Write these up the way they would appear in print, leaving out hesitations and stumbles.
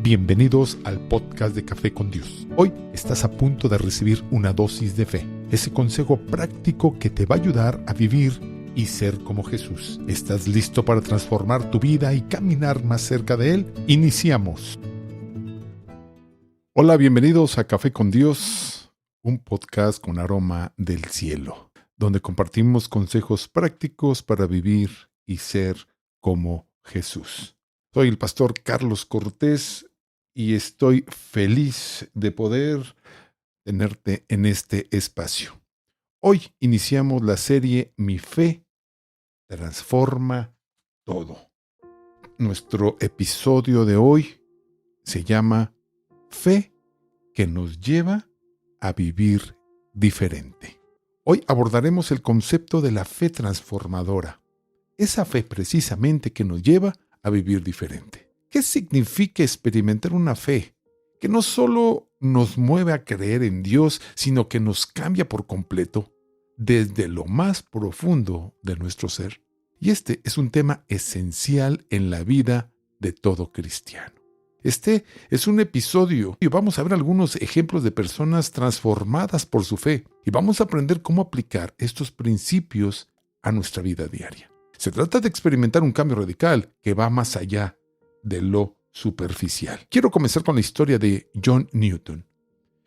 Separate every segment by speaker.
Speaker 1: Bienvenidos al podcast de Café con Dios. Hoy estás a punto de recibir una dosis de fe, ese consejo práctico que te va a ayudar a vivir y ser como Jesús. ¿Estás listo para transformar tu vida y caminar más cerca de Él? Iniciamos. Hola, bienvenidos a Café con Dios, un podcast con aroma del cielo, donde compartimos consejos prácticos para vivir y ser como Jesús. Soy el pastor Carlos Cortés y estoy feliz de poder tenerte en este espacio. Hoy iniciamos la serie Mi Fe Transforma Todo. Nuestro episodio de hoy se llama Fe que nos lleva a vivir diferente. Hoy abordaremos el concepto de la fe transformadora. Esa fe precisamente que nos lleva a vivir diferente. ¿Qué significa experimentar una fe que no solo nos mueve a creer en Dios, sino que nos cambia por completo desde lo más profundo de nuestro ser? Y este es un tema esencial en la vida de todo cristiano. Este es un episodio y vamos a ver algunos ejemplos de personas transformadas por su fe y vamos a aprender cómo aplicar estos principios a nuestra vida diaria. Se trata de experimentar un cambio radical que va más allá de lo superficial. Quiero comenzar con la historia de John Newton,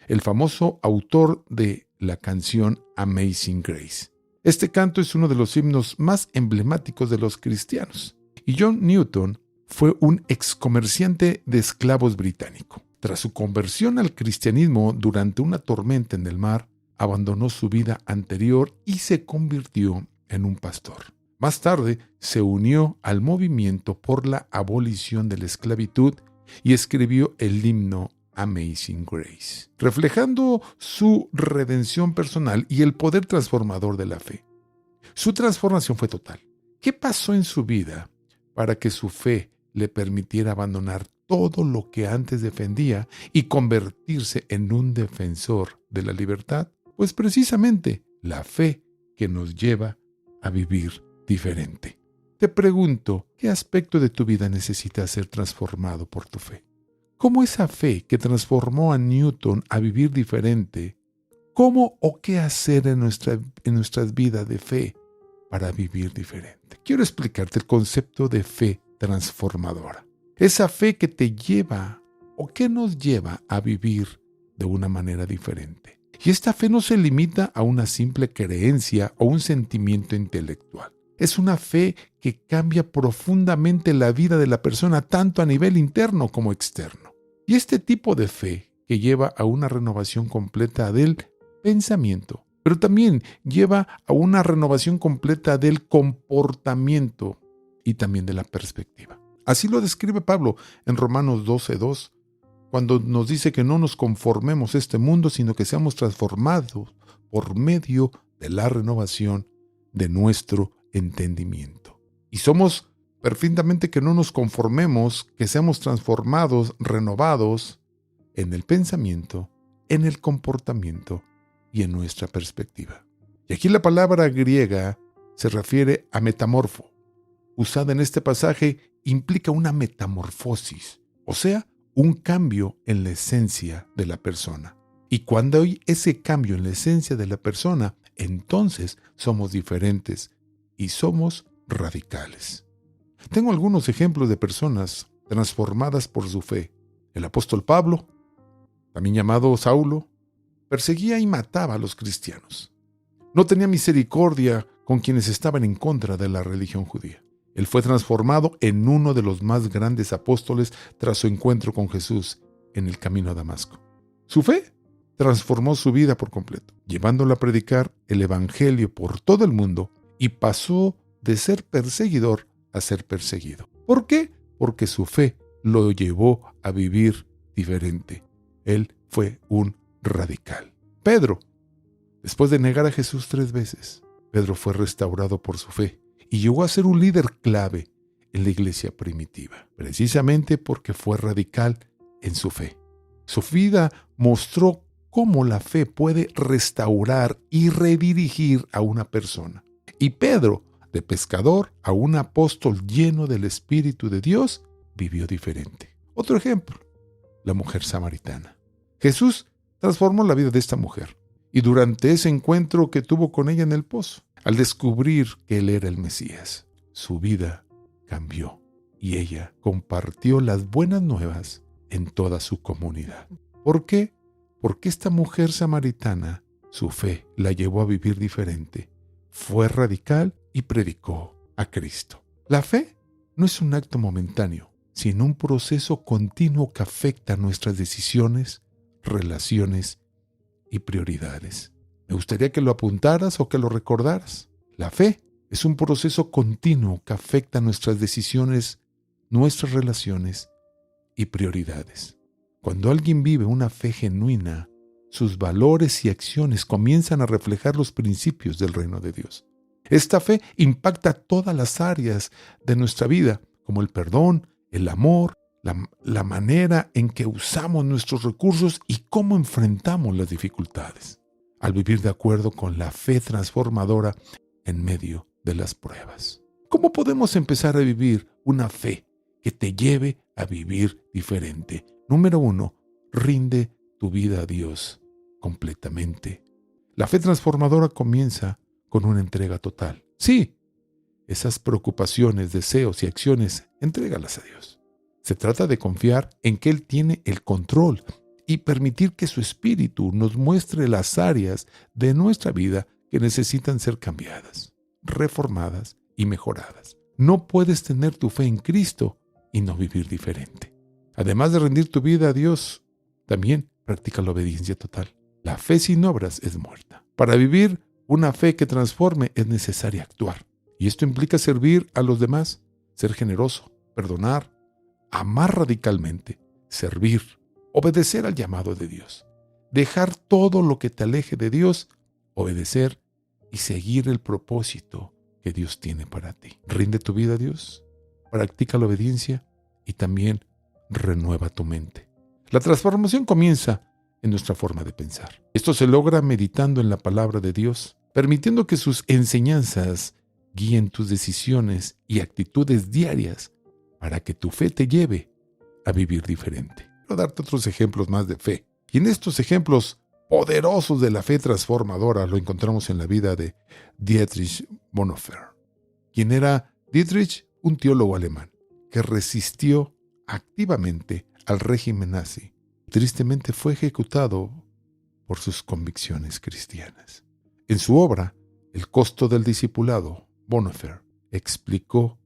Speaker 1: el famoso autor de la canción Amazing Grace. Este canto es uno de los himnos más emblemáticos de los cristianos. Y John Newton fue un excomerciante de esclavos británico. Tras su conversión al cristianismo durante una tormenta en el mar, abandonó su vida anterior y se convirtió en un pastor. Más tarde se unió al movimiento por la abolición de la esclavitud y escribió el himno Amazing Grace, reflejando su redención personal y el poder transformador de la fe. Su transformación fue total. ¿Qué pasó en su vida para que su fe le permitiera abandonar todo lo que antes defendía y convertirse en un defensor de la libertad? Pues precisamente la fe que nos lleva a vivir diferente. Te pregunto, ¿qué aspecto de tu vida necesita ser transformado por tu fe? ¿Cómo esa fe que transformó a Newton a vivir diferente, cómo o qué hacer en nuestras vidas de fe para vivir diferente? Quiero explicarte el concepto de fe transformadora. Esa fe que te lleva o que nos lleva a vivir de una manera diferente. Y esta fe no se limita a una simple creencia o un sentimiento intelectual. Es una fe que cambia profundamente la vida de la persona, tanto a nivel interno como externo. Y este tipo de fe que lleva a una renovación completa del pensamiento, pero también lleva a una renovación completa del comportamiento y también de la perspectiva. Así lo describe Pablo en Romanos 12:2, cuando nos dice que no nos conformemos a este mundo, sino que seamos transformados por medio de la renovación de nuestro entendimiento. Y somos perfectamente que no nos conformemos, que seamos transformados, renovados en el pensamiento, en el comportamiento y en nuestra perspectiva. Y aquí la palabra griega se refiere a metamorfo. Usada en este pasaje implica una metamorfosis, o sea, un cambio en la esencia de la persona. Y cuando hay ese cambio en la esencia de la persona, entonces somos diferentes y somos radicales. Tengo algunos ejemplos de personas transformadas por su fe. El apóstol Pablo, también llamado Saulo, perseguía y mataba a los cristianos. No tenía misericordia con quienes estaban en contra de la religión judía. Él fue transformado en uno de los más grandes apóstoles tras su encuentro con Jesús en el camino a Damasco. Su fe transformó su vida por completo, llevándolo a predicar el evangelio por todo el mundo y pasó de ser perseguidor a ser perseguido. ¿Por qué? Porque su fe lo llevó a vivir diferente. Él fue un radical. Pedro, después de negar a Jesús 3 veces, Pedro fue restaurado por su fe y llegó a ser un líder clave en la iglesia primitiva, precisamente porque fue radical en su fe. Su vida mostró cómo la fe puede restaurar y redirigir a una persona. Y Pedro, de pescador a un apóstol lleno del Espíritu de Dios, vivió diferente. Otro ejemplo, la mujer samaritana. Jesús transformó la vida de esta mujer y durante ese encuentro que tuvo con ella en el pozo, al descubrir que Él era el Mesías, su vida cambió y ella compartió las buenas nuevas en toda su comunidad. ¿Por qué? Porque esta mujer samaritana, su fe la llevó a vivir diferente, fue radical y predicó a Cristo. La fe no es un acto momentáneo, sino un proceso continuo que afecta nuestras decisiones, relaciones y prioridades. Me gustaría que lo apuntaras o que lo recordaras. La fe es un proceso continuo que afecta nuestras decisiones, nuestras relaciones y prioridades. Cuando alguien vive una fe genuina, sus valores y acciones comienzan a reflejar los principios del reino de Dios. Esta fe impacta todas las áreas de nuestra vida, como el perdón, el amor, la manera en que usamos nuestros recursos y cómo enfrentamos las dificultades, al vivir de acuerdo con la fe transformadora en medio de las pruebas. ¿Cómo podemos empezar a vivir una fe que te lleve a vivir diferente? Número 1, rinde tu vida a Dios completamente. La fe transformadora comienza con una entrega total. Sí, esas preocupaciones, deseos y acciones, entrégalas a Dios. Se trata de confiar en que Él tiene el control y permitir que su Espíritu nos muestre las áreas de nuestra vida que necesitan ser cambiadas, reformadas y mejoradas. No puedes tener tu fe en Cristo y no vivir diferente. Además de rendir tu vida a Dios, también practica la obediencia total. La fe sin obras es muerta. Para vivir una fe que transforme es necesario actuar. Y esto implica servir a los demás, ser generoso, perdonar, amar radicalmente, servir, obedecer al llamado de Dios, dejar todo lo que te aleje de Dios, obedecer y seguir el propósito que Dios tiene para ti. Rinde tu vida a Dios, practica la obediencia y también renueva tu mente. La transformación comienza en nuestra forma de pensar. Esto se logra meditando en la palabra de Dios, permitiendo que sus enseñanzas guíen tus decisiones y actitudes diarias para que tu fe te lleve a vivir diferente. Quiero darte otros ejemplos más de fe. Y en estos ejemplos poderosos de la fe transformadora lo encontramos en la vida de Dietrich Bonhoeffer. ¿Quién era Dietrich? Un teólogo alemán que resistió activamente al régimen nazi. Tristemente fue ejecutado por sus convicciones cristianas. En su obra, El costo del discipulado, Bonhoeffer explicó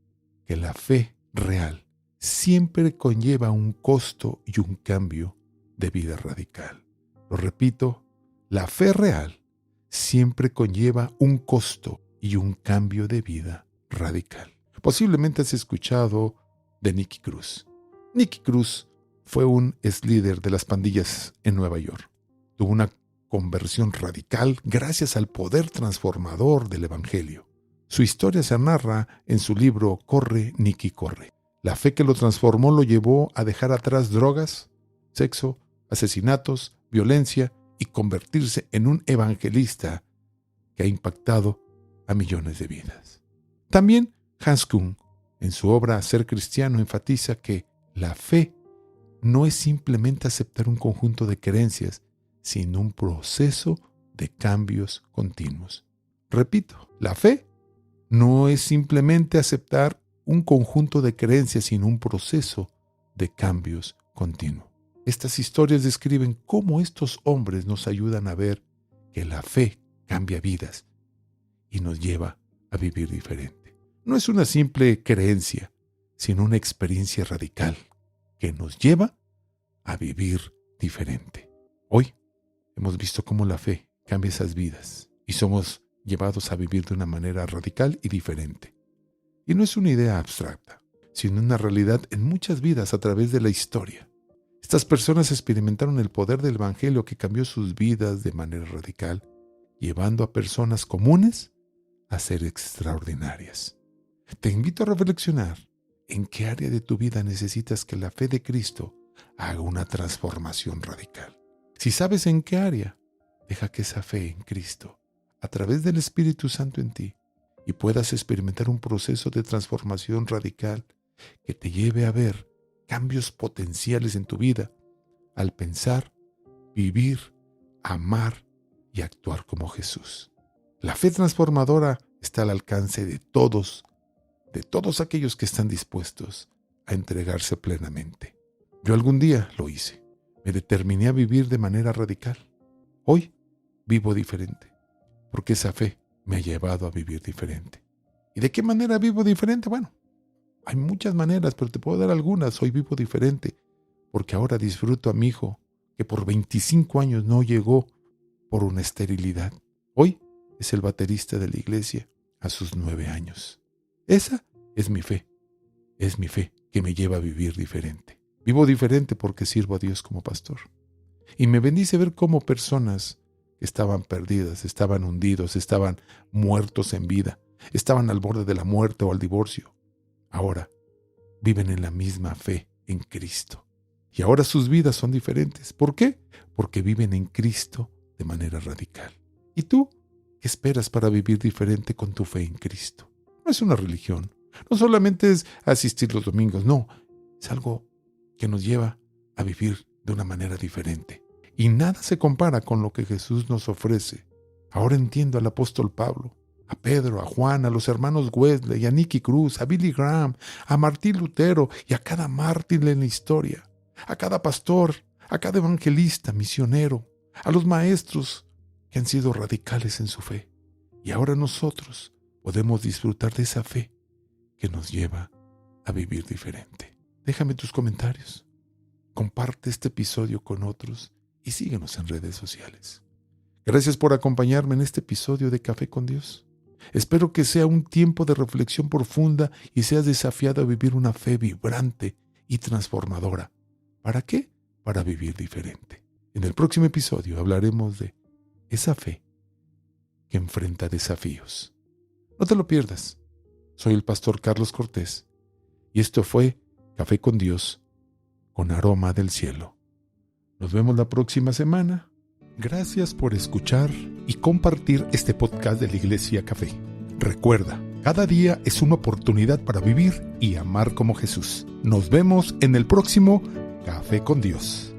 Speaker 1: que la fe real siempre conlleva un costo y un cambio de vida radical. Lo repito, la fe real siempre conlleva un costo y un cambio de vida radical. Posiblemente has escuchado de Nicky Cruz. Nicky Cruz fue un ex líder de las pandillas en Nueva York. Tuvo una conversión radical gracias al poder transformador del Evangelio. Su historia se narra en su libro Corre, Nicky, corre. La fe que lo transformó lo llevó a dejar atrás drogas, sexo, asesinatos, violencia y convertirse en un evangelista que ha impactado a millones de vidas. También Hans Küng, en su obra Ser cristiano, enfatiza que la fe no es simplemente aceptar un conjunto de creencias, sino un proceso de cambios continuos. Repito, la fe no es simplemente aceptar un conjunto de creencias, sino un proceso de cambios continuos. Estas historias describen cómo estos hombres nos ayudan a ver que la fe cambia vidas y nos lleva a vivir diferente. No es una simple creencia, sino una experiencia radical que nos lleva a vivir diferente. Hoy hemos visto cómo la fe cambia esas vidas y somos llevados a vivir de una manera radical y diferente. Y no es una idea abstracta, sino una realidad en muchas vidas a través de la historia. Estas personas experimentaron el poder del Evangelio que cambió sus vidas de manera radical, llevando a personas comunes a ser extraordinarias. Te invito a reflexionar en qué área de tu vida necesitas que la fe de Cristo haga una transformación radical. Si sabes en qué área, deja que esa fe en Cristo, a través del Espíritu Santo en ti, y puedas experimentar un proceso de transformación radical que te lleve a ver cambios potenciales en tu vida, al pensar, vivir, amar y actuar como Jesús. La fe transformadora está al alcance de todos aquellos que están dispuestos a entregarse plenamente. Yo algún día lo hice. Me determiné a vivir de manera radical. Hoy vivo diferente, porque esa fe me ha llevado a vivir diferente. ¿Y de qué manera vivo diferente? Bueno, hay muchas maneras, pero te puedo dar algunas. Hoy vivo diferente, porque ahora disfruto a mi hijo, que por 25 años no llegó por una esterilidad. Hoy es el baterista de la iglesia a sus 9 años. Esa es mi fe que me lleva a vivir diferente. Vivo diferente porque sirvo a Dios como pastor. Y me bendice ver cómo personas que estaban perdidas, estaban hundidos, estaban muertos en vida, estaban al borde de la muerte o al divorcio, ahora viven en la misma fe en Cristo. Y ahora sus vidas son diferentes. ¿Por qué? Porque viven en Cristo de manera radical. ¿Y tú qué esperas para vivir diferente con tu fe en Cristo? No es una religión. No solamente es asistir los domingos. No, es algo que nos lleva a vivir de una manera diferente. Y nada se compara con lo que Jesús nos ofrece. Ahora entiendo al apóstol Pablo, a Pedro, a Juan, a los hermanos Wesley, a Nicky Cruz, a Billy Graham, a Martín Lutero y a cada mártir en la historia, a cada pastor, a cada evangelista, misionero, a los maestros que han sido radicales en su fe. Y ahora nosotros podemos disfrutar de esa fe que nos lleva a vivir diferente. Déjame tus comentarios, comparte este episodio con otros y síguenos en redes sociales. Gracias por acompañarme en este episodio de Café con Dios. Espero que sea un tiempo de reflexión profunda y seas desafiado a vivir una fe vibrante y transformadora. ¿Para qué? Para vivir diferente. En el próximo episodio hablaremos de esa fe que enfrenta desafíos. No te lo pierdas. Soy el pastor Carlos Cortés y esto fue Café con Dios con aroma del cielo. Nos vemos la próxima semana. Gracias por escuchar y compartir este podcast de la Iglesia Café. Recuerda, cada día es una oportunidad para vivir y amar como Jesús. Nos vemos en el próximo Café con Dios.